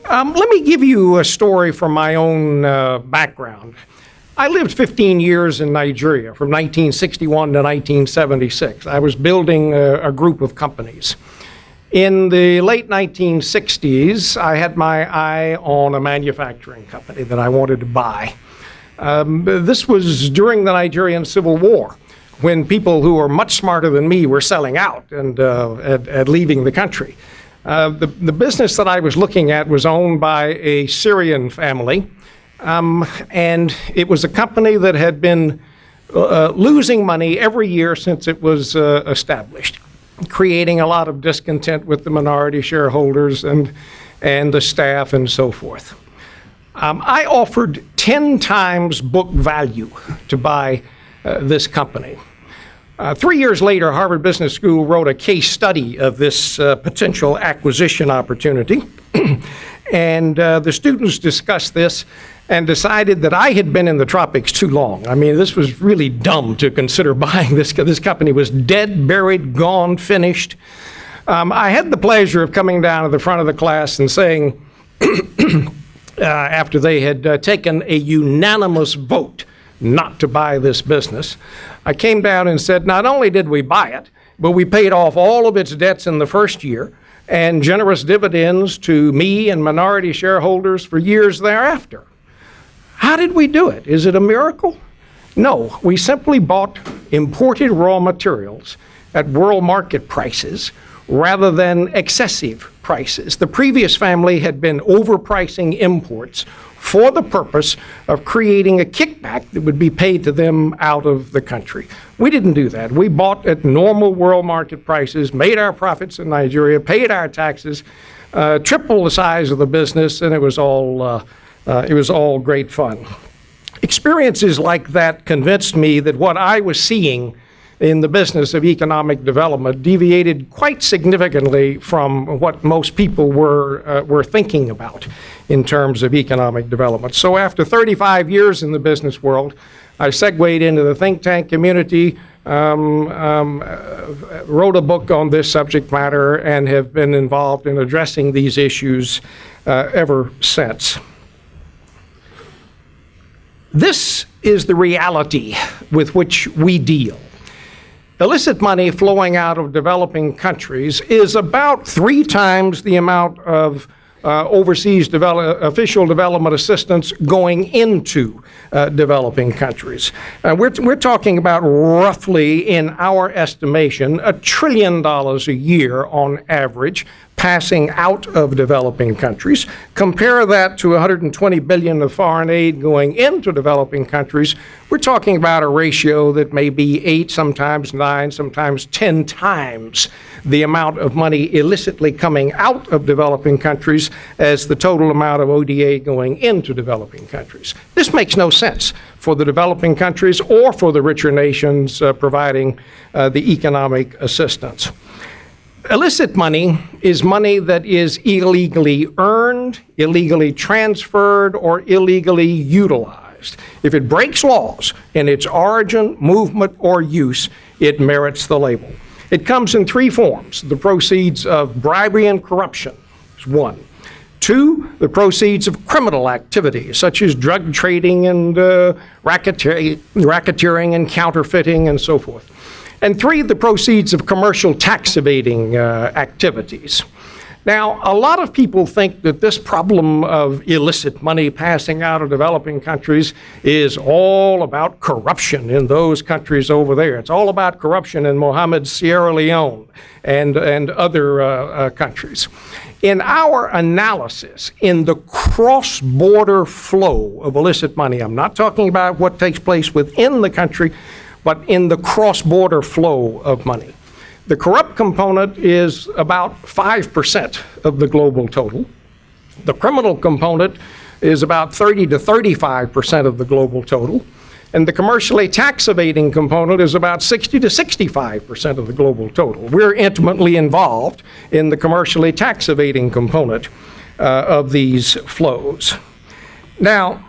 Let me give you a story from my own background. I lived 15 years in Nigeria, from 1961 to 1976. I was building a group of companies. In the late 1960s, I had my eye on a manufacturing company that I wanted to buy. This was during the Nigerian Civil War, when people who were much smarter than me were selling out and leaving the country. The business that I was looking at was owned by a Syrian family, and it was a company that had been losing money every year since it was established, creating a lot of discontent with the minority shareholders and the staff and so forth. I offered 10 times book value to buy this company. 3 years later, Harvard Business School wrote a case study of this potential acquisition opportunity. And the students discussed this and decided that I had been in the tropics too long. I mean, this was really dumb to consider buying this. This company was dead, buried, gone, finished. I had the pleasure of coming down to the front of the class and saying, after they had taken a unanimous vote not to buy this business, I came down and said, not only did we buy it, but we paid off all of its debts in the first year and generous dividends to me and minority shareholders for years thereafter. How did we do it? Is it a miracle? No, we simply bought imported raw materials at world market prices rather than excessive prices. The previous family had been overpricing imports for the purpose of creating a kickback that would be paid to them out of the country. We didn't do that. We bought at normal world market prices, made our profits in Nigeria, paid our taxes, triple the size of the business, and it was all great fun. Experiences like that convinced me that what I was seeing in the business of economic development deviated quite significantly from what most people were thinking about in terms of economic development. So after 35 years in the business world, I segued into the think tank community, wrote a book on this subject matter, and have been involved in addressing these issues ever since. This is the reality with which we deal. Illicit money flowing out of developing countries is about 3 times the amount of overseas official development assistance going into developing countries. We're talking about roughly, in our estimation, $1 trillion a year on average passing out of developing countries. Compare that to $120 billion of foreign aid going into developing countries. We're talking about a ratio that may be 8, sometimes 9, sometimes 10 times the amount of money illicitly coming out of developing countries as the total amount of ODA going into developing countries. This makes no sense for the developing countries or for the richer nations providing the economic assistance. Illicit money is money that is illegally earned, illegally transferred, or illegally utilized. If it breaks laws in its origin, movement, or use, it merits the label. It comes in 3 forms. The proceeds of bribery and corruption is 1. 2, the proceeds of criminal activities, such as drug trading and racketeering and counterfeiting and so forth. And 3, the proceeds of commercial tax evading activities. Now, a lot of people think that this problem of illicit money passing out of developing countries is all about corruption in those countries over there. It's all about corruption in Mohammed's Sierra Leone and other countries. In our analysis, in the cross-border flow of illicit money, I'm not talking about what takes place within the country, but in the cross-border flow of money. The corrupt component is about 5% of the global total. The criminal component is about 30 to 35% of the global total. And the commercially tax evading component is about 60 to 65% of the global total. We're intimately involved in the commercially tax evading component of these flows. Now,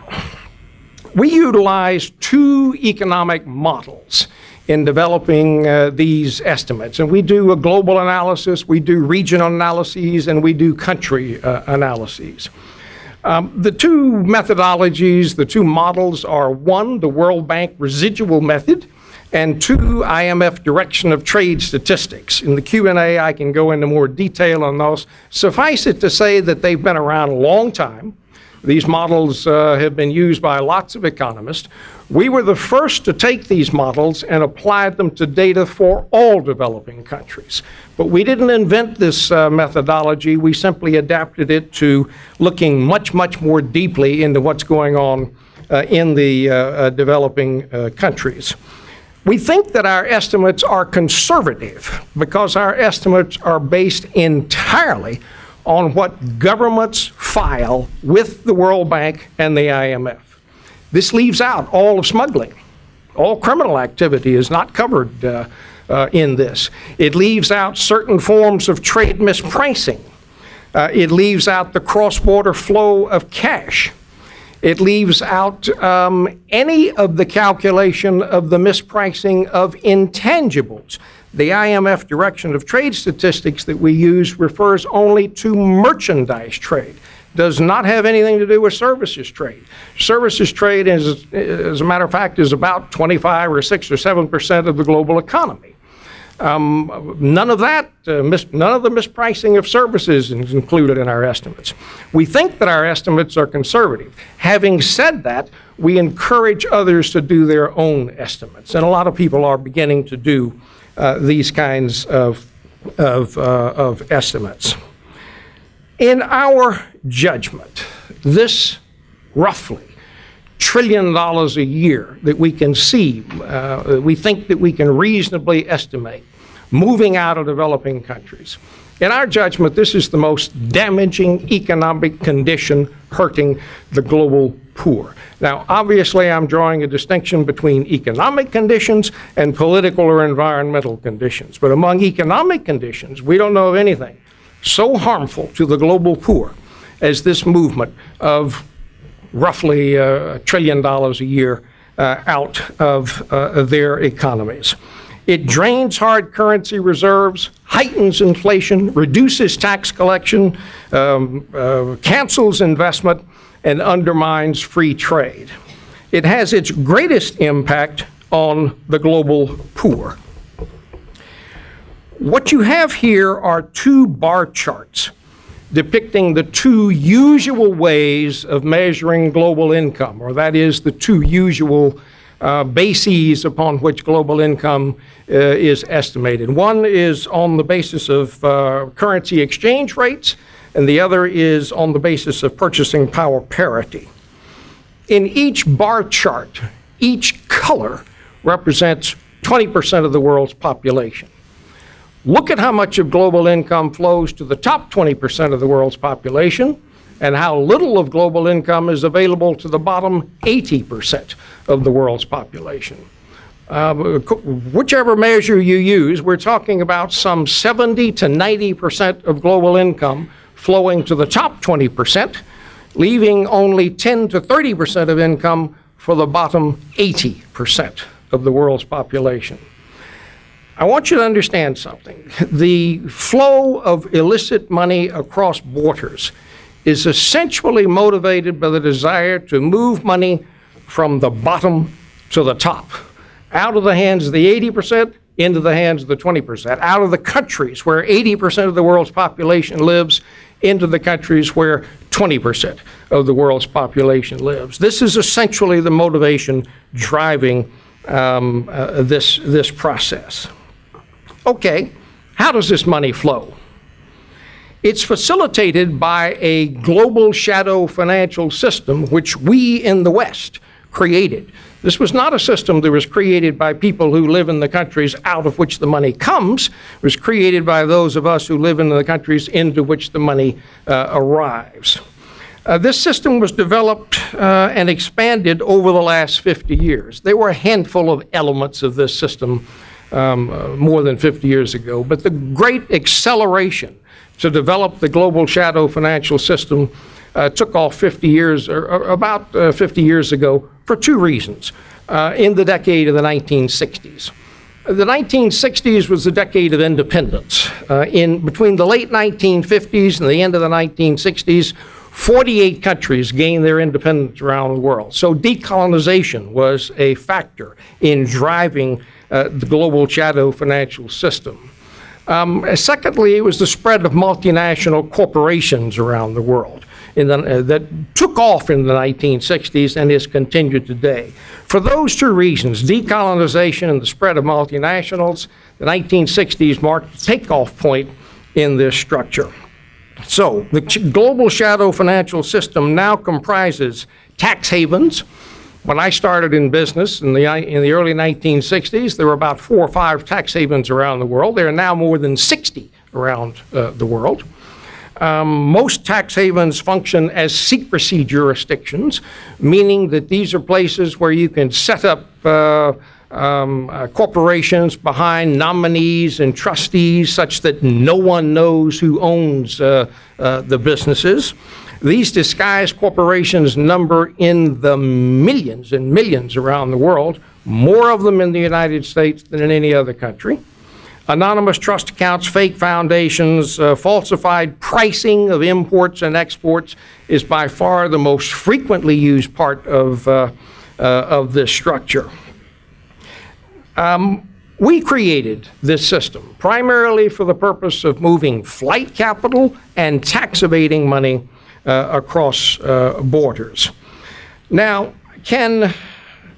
we utilize two economic models in developing these estimates. And we do a global analysis, we do regional analyses, and we do country analyses. The two methodologies, the two models are one, the World Bank residual method, and two, IMF direction of trade statistics. In the Q&A, I can go into more detail on those. Suffice it to say that they've been around a long time. These models have been used by lots of economists. We were the first to take these models and apply them to data for all developing countries. But we didn't invent this methodology. We simply adapted it to looking much, much more deeply into what's going on in the developing countries. We think that our estimates are conservative because our estimates are based entirely on what governments file with the World Bank and the IMF. This leaves out all of smuggling. All criminal activity is not covered in this. It leaves out certain forms of trade mispricing. It leaves out the cross-border flow of cash. It leaves out any of the calculation of the mispricing of intangibles. The IMF direction of trade statistics that we use refers only to merchandise trade, does not have anything to do with services trade. Services trade, as a matter of fact, is about 25 or 6 or 7% of the global economy. None of that, none of the mispricing of services is included in our estimates. We think that our estimates are conservative. Having said that, we encourage others to do their own estimates, and a lot of people are beginning to do these kinds of estimates. In our judgment, this roughly $1 trillion a year that we can see, we think that we can reasonably estimate moving out of developing countries. In our judgment, this is the most damaging economic condition hurting the global poor. Now, obviously, I'm drawing a distinction between economic conditions and political or environmental conditions. But among economic conditions, we don't know of anything so harmful to the global poor as this movement of roughly $1 trillion a year out of their economies. It drains hard currency reserves, heightens inflation, reduces tax collection, cancels investment, and undermines free trade. It has its greatest impact on the global poor. What you have here are two bar charts depicting the two usual ways of measuring global income, or that is the two usual bases upon which global income is estimated. One is on the basis of currency exchange rates, and the other is on the basis of purchasing power parity. In each bar chart, each color represents 20% of the world's population. Look at how much of global income flows to the top 20% of the world's population, and how little of global income is available to the bottom 80% of the world's population. Whichever measure you use, we're talking about some 70 to 90% of global income flowing to the top 20%, leaving only 10 to 30% of income for the bottom 80% of the world's population. I want you to understand something. The flow of illicit money across borders is essentially motivated by the desire to move money from the bottom to the top, out of the hands of the 80% into the hands of the 20%, out of the countries where 80% of the world's population lives into the countries where 20% of the world's population lives. This is essentially the motivation driving this process. Okay, how does this money flow? It's facilitated by a global shadow financial system which we in the West created. This was not a system that was created by people who live in the countries out of which the money comes. It was created by those of us who live in the countries into which the money arrives. This system was developed and expanded over the last 50 years. There were a handful of elements of this system more than 50 years ago, but the great acceleration to develop the global shadow financial system took off 50 years, or about 50 years ago, for two reasons. In the decade of the 1960s. The 1960s was the decade of independence. Between the late 1950s and the end of the 1960s, 48 countries gained their independence around the world. So decolonization was a factor in driving the global shadow financial system. Secondly, it was the spread of multinational corporations around the world that took off in the 1960s and is continued today. For those two reasons, decolonization and the spread of multinationals, the 1960s marked the takeoff point in this structure. So the global shadow financial system now comprises tax havens. When I started in business in the early 1960s, there were about 4 or 5 tax havens around the world. There are now more than 60 around the world. Most tax havens function as secrecy jurisdictions, meaning that these are places where you can set up corporations behind nominees and trustees such that no one knows who owns the businesses. These disguised corporations number in the millions and millions around the world, more of them in the United States than in any other country. Anonymous trust accounts, fake foundations, falsified pricing of imports and exports is by far the most frequently used part of this structure. We created this system primarily for the purpose of moving flight capital and tax evading money across borders. Now, can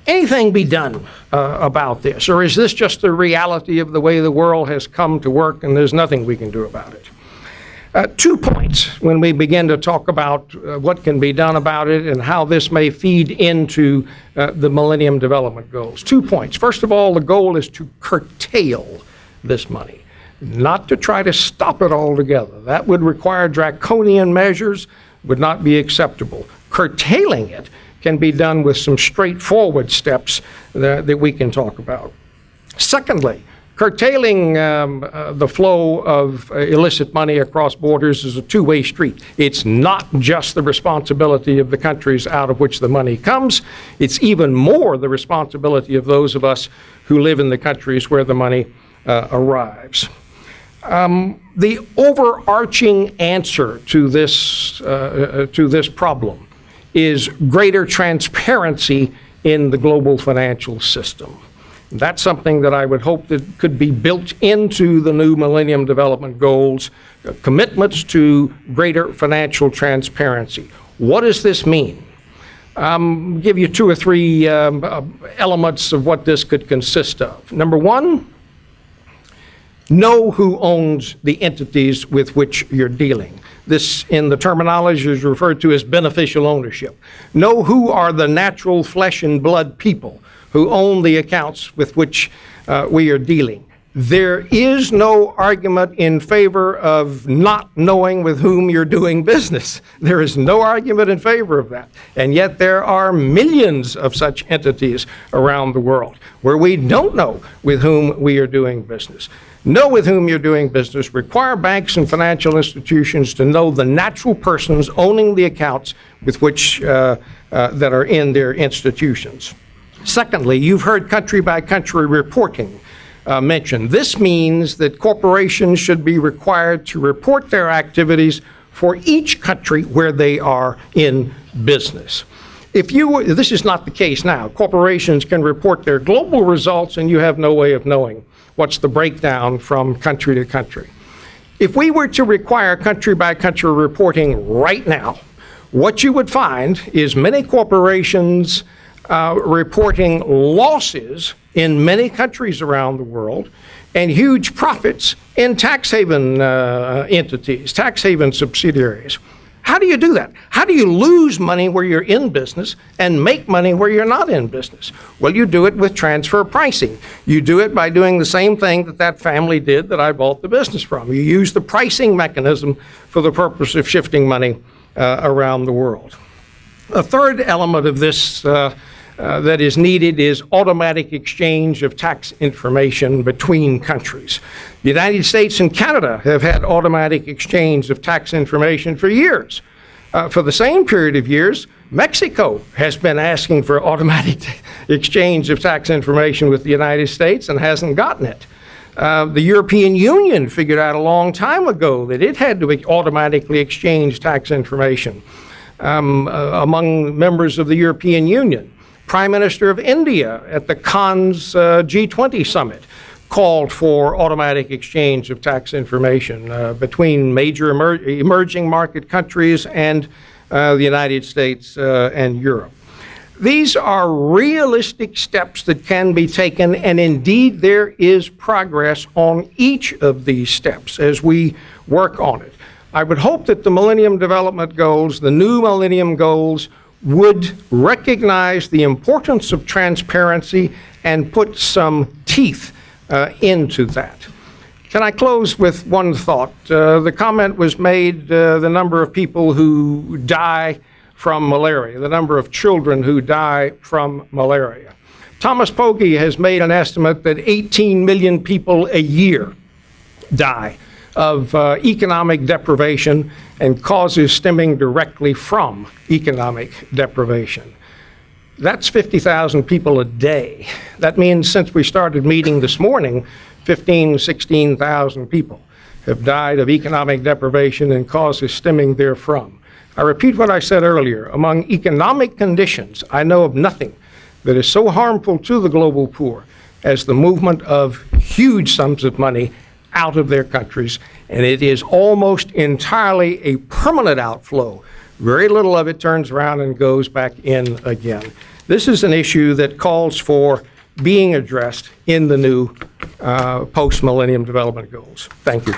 anything be done about this, or is this just the reality of the way the world has come to work and there's nothing we can do about it? 2 points when we begin to talk about what can be done about it and how this may feed into the Millennium Development Goals. 2 points. First of all, the goal is to curtail this money, not to try to stop it altogether. That would require draconian measures, would not be acceptable. Curtailing it can be done with some straightforward steps that we can talk about. Secondly, curtailing the flow of illicit money across borders is a two-way street. It's not just the responsibility of the countries out of which the money comes. It's even more the responsibility of those of us who live in the countries where the money arrives. The overarching answer to this problem is greater transparency in the global financial system. That's something that I would hope that could be built into the new Millennium Development Goals, commitments to greater financial transparency. What does this mean? Give you 2 or 3 elements of what this could consist of. Number one, know who owns the entities with which you're dealing. This, in the terminology, is referred to as beneficial ownership. Know who are the natural flesh and blood people who own the accounts with which we are dealing. There is no argument in favor of not knowing with whom you're doing business. There is no argument in favor of that. And yet there are millions of such entities around the world where we don't know with whom we are doing business. Know with whom you're doing business. Require banks and financial institutions to know the natural persons owning the accounts with which that are in their institutions. Secondly, you've heard country-by-country reporting mentioned. This means that corporations should be required to report their activities for each country where they are in business. This is not the case now. Corporations can report their global results and you have no way of knowing what's the breakdown from country to country. If we were to require country-by-country reporting right now, what you would find is many corporations reporting losses in many countries around the world and huge profits in tax haven entities, tax haven subsidiaries. How do you do that? How do you lose money where you're in business and make money where you're not in business? Well, you do it with transfer pricing. You do it by doing the same thing that family did that I bought the business from. You use the pricing mechanism for the purpose of shifting money around the world. A third element of this that is needed is automatic exchange of tax information between countries. The United States and Canada have had automatic exchange of tax information for years. For the same period of years, Mexico has been asking for automatic exchange of tax information with the United States and hasn't gotten it. The European Union figured out a long time ago that it had to automatically exchange tax information among members of the European Union. Prime Minister of India at the Conn's G20 summit called for automatic exchange of tax information between major emerging market countries and the United States and Europe. These are realistic steps that can be taken, and indeed there is progress on each of these steps as we work on it. I would hope that the Millennium Development Goals, the new Millennium Goals, would recognize the importance of transparency and put some teeth into that. Can I close with one thought? The comment was made, the number of people who die from malaria, the number of children who die from malaria. Thomas Pogge has made an estimate that 18 million people a year die of economic deprivation and causes stemming directly from economic deprivation. That's 50,000 people a day. That means since we started meeting this morning, 16,000 people have died of economic deprivation and causes stemming therefrom. I repeat what I said earlier. Among economic conditions, I know of nothing that is so harmful to the global poor as the movement of huge sums of money out of their countries, and it is almost entirely a permanent outflow. Very little of it turns around and goes back in again. This is an issue that calls for being addressed in the new post-Millennium Development Goals. Thank you.